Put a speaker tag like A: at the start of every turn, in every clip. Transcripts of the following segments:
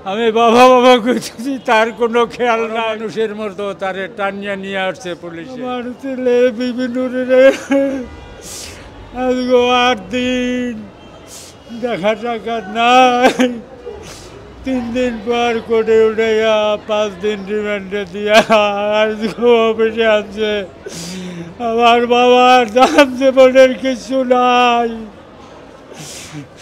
A: আমি বাবা বাবা করতেছি, তার কোনো খেয়াল না। মানুষের মতো তারে টানিয়ে নিয়ে আসছে পুলিশ। আমার ছেলে বিভিন্ন আজকে 8 দিন দেখা টাকা নাই, 3 দিন পর কোর্টে উঠাইয়া 5 দিন রিমান্ডে দিয়া আজকে অফিসে আছে। আমার বাবার দাম জীবনের কিছু নাই।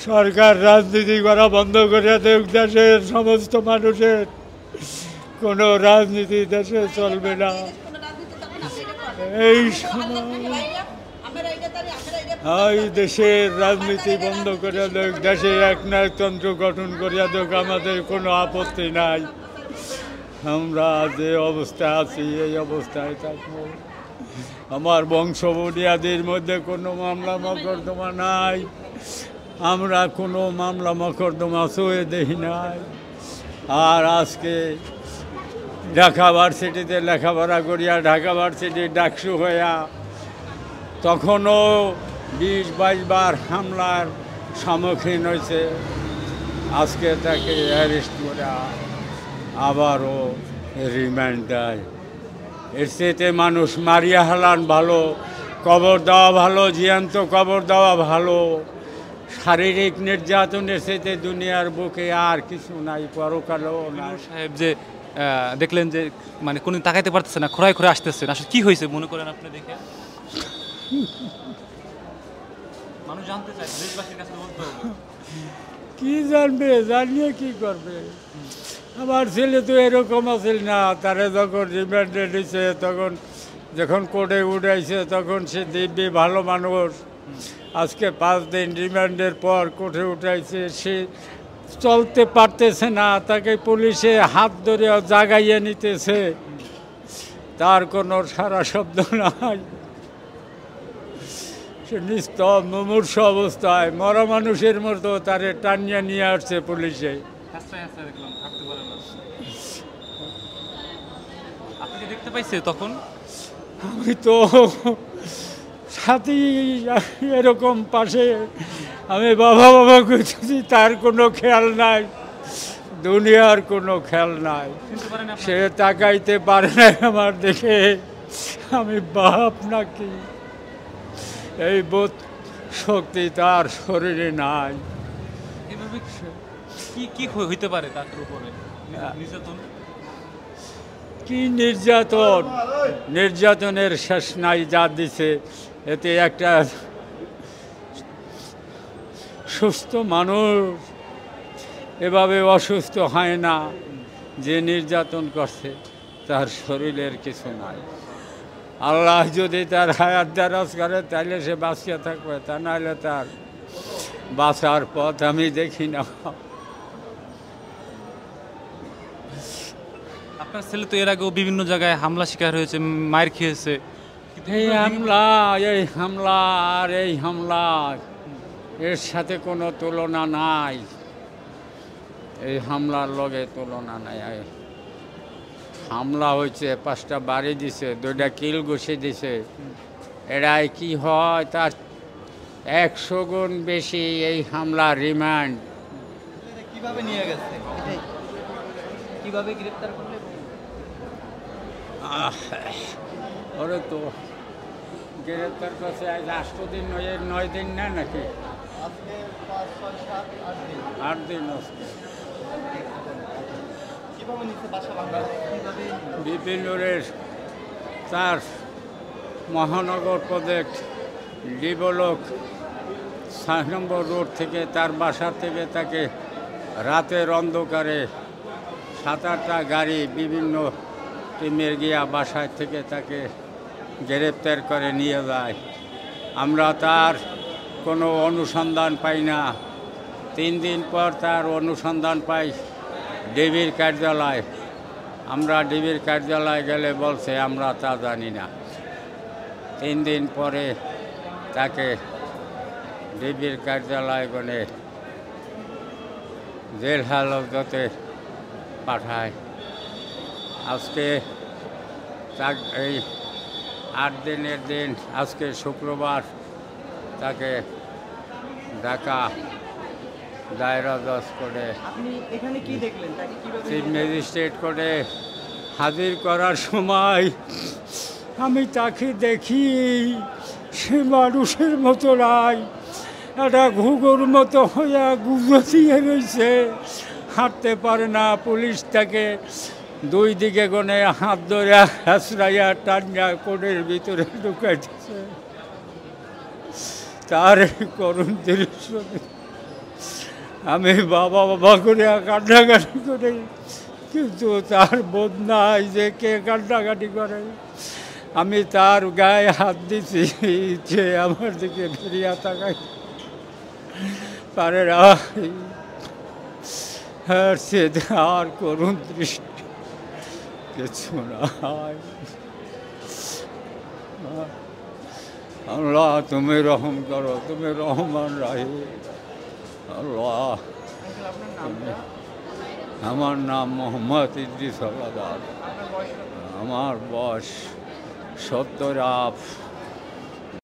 A: সরকার রাজনীতি করা বন্ধ করে দেখ, দেশের সমস্ত মানুষের কোনো রাজনীতি দেশে চলবে না। এই সময় দেশের রাজনীতি বন্ধ করে দেখ, দেশে একনায়কতন্ত্র গঠন করিয়া দেখ, আমাদের কোনো আপত্তি নাই। আমরা যে অবস্থায় আছি এই অবস্থায় থাকবো। আমার বংশ বুনিয়াদির মধ্যে কোনো মামলা মকদ্দমা নাই। আমরা কোনো মামলা মকদ্দমা ছুঁয়ে দেখি নাই। আর আজকে ঢাকা ভার্সিটিতে লেখাপড়া করিয়া ঢাকা ভার্সিটির ডাকসু হইয়া তখনও 20-22 বার হামলার সম্মুখীন হয়েছে। আজকে তাকে অ্যারেস্ট করে আবারও রিমান্ড দেয়। এর চেয়েতে মানুষ মারিয়া হালান ভালো, কবর দেওয়া ভালো, জ্যান্ত কবর দেওয়া ভালো। শারীরিক নির্যাতনের চেয়েতে দুনিয়ার বুকে আর কিছু নাই, পরকালেও নাই।
B: সাহেব যে দেখলেন যে মানে কোনো তাকাইতে পারতেছে না, খোঁড়ায় খোঁড়ায় আসতেছে, আসলে কি হয়েছে মনে করেন আপনি দেখে? মানুষ জানতে চায়, দেশবাসীর কাছে বলতে হবে।
A: কি জানবে, জানিয়ে কি করবে? আমার ছেলে তো এরকম আছিল না। তারা যখন রিমান্ডে নিছে, তখন যখন কোর্টে উঠাইছে তখন সে দিব্যি ভালো মানুষ। আজকে 5 দিন রিমান্ডের পর কোর্টে উঠাইছে, সে চলতে পারতেছে না। তাকে পুলিশে হাত ধরে জাগাইয়ে নিতেছে, তার কোনো সারা শব্দ নাই। সে নিস্তব মুমূর্ষ অবস্থায় মরা মানুষের মতো তারে টানিয়ে নিয়ে আসছে পুলিশে।
B: আপনি দেখতে পাইছে তখন?
A: আমি তো সাথী এরকম পাশে, আমি বাবা বাবা করতেছি, তার কোনো খেয়াল নাই, দুনিয়ার কোনো খেয়াল নাই। সে তাকাইতে পারে না আমার দেখে আমি বাপ নাকি, এই বোধ শক্তি তার শরীরে নাই।
B: এভাবে কি কি হইতে পারে তার উপরে নির্যাতন?
A: কি নির্যাতন, নির্যাতনের শেষ নাই যা দিছে। এতে একটা সুস্থ মানুষ এভাবে অসুস্থ হয় না। যে নির্যাতন করছে তার শরীরের কিছু নাই। আল্লাহ যদি তার হায়াত দারাজ করে তাহলে সে বাঁচিয়ে থাকবে, তা নাহলে তার বাঁচার পথ আমি দেখি না।
B: আপনার ছেলে তো এর আগেও বিভিন্ন জায়গায় হামলা শিকার হয়েছে, মায়ের খেয়েছে।
A: এই হামলা আর এই হামলা এর সাথে কোনো তুলনা নাই। এই হামলার লগে তুলনা নাই। হামলা হয়েছে, 5টা বাড়ি দিছে, 2টা কিল ঘুষে দিছে। এরাই কি হয় তার 100 গুণ বেশি এই হামলা রিমান্ড।
B: কিভাবে নিয়ে গেছে, কিভাবে গ্রেফতার করলে?
A: ওরে তো গ্রেফতার করছে আজ 8 দিন, 9 দিন না নাকি 8 দিন। বিপিনুরের তার মহানগর প্রজেক্ট ডিবলক 6 নম্বর রোড থেকে, তার বাসা থেকে তাকে রাতের অন্ধকারে 7-8টা গাড়ি বিভিন্ন টিমের গিয়া বাসায় থেকে তাকে গ্রেপ্তার করে নিয়ে যায়। আমরা তার কোনো অনুসন্ধান পাই না। 3 দিন পর তার অনুসন্ধান পাই ডিবির কার্যালয়। আমরা ডিবির কার্যালয়ে গেলে বলছে আমরা তা জানি না। 3 দিন পরে তাকে ডিবির কার্যালয় গনে জেল হাজতে পাঠায়। আজকে এই 8 দিনের দিন, আজকে শুক্রবার, তাকে ঢাকা দায়রা জজ কোর্টে
C: আপনি এখানে কি দেখলেন, তাকে কিভাবে
A: চিফ ম্যাজিস্ট্রেট কোর্টে হাজির করার সময় আমি তাকে দেখি সে মানুষের মতো নাই, একটা ঘুঘুর মতো হইয়া গুজতিয়ে রয়েছে, হাঁটতে পারে না। পুলিশ তাকে দুই দিকে গনে হাত ধরে হাসরাইয়া টানিয়া কোর্টের ভিতরে ঢুকাইতেছে। তার এই করুণ দৃশ্য দেখে আমি বাবা বাবা করে কান্নাকাটি করে, কিন্তু তার বোধ নাই যে কে কান্নাকাটি করে। আমি তার গায়ে হাত দিছি যে আমার দিকে ফিরিয়া তাকাই পারে না। সে আর করুণ দৃষ্টি কিছু নাই। আল্লাহ তুমি রহম করো, তুমি রহমান রাহিম। আল্লাহ
C: আঙ্কেল, আপনার নামটা?
A: আমার নাম মোহাম্মদ ইদ্রিস হলাদার।
C: আপনার বয়স কত?
A: আমার বয়স 70 আপ।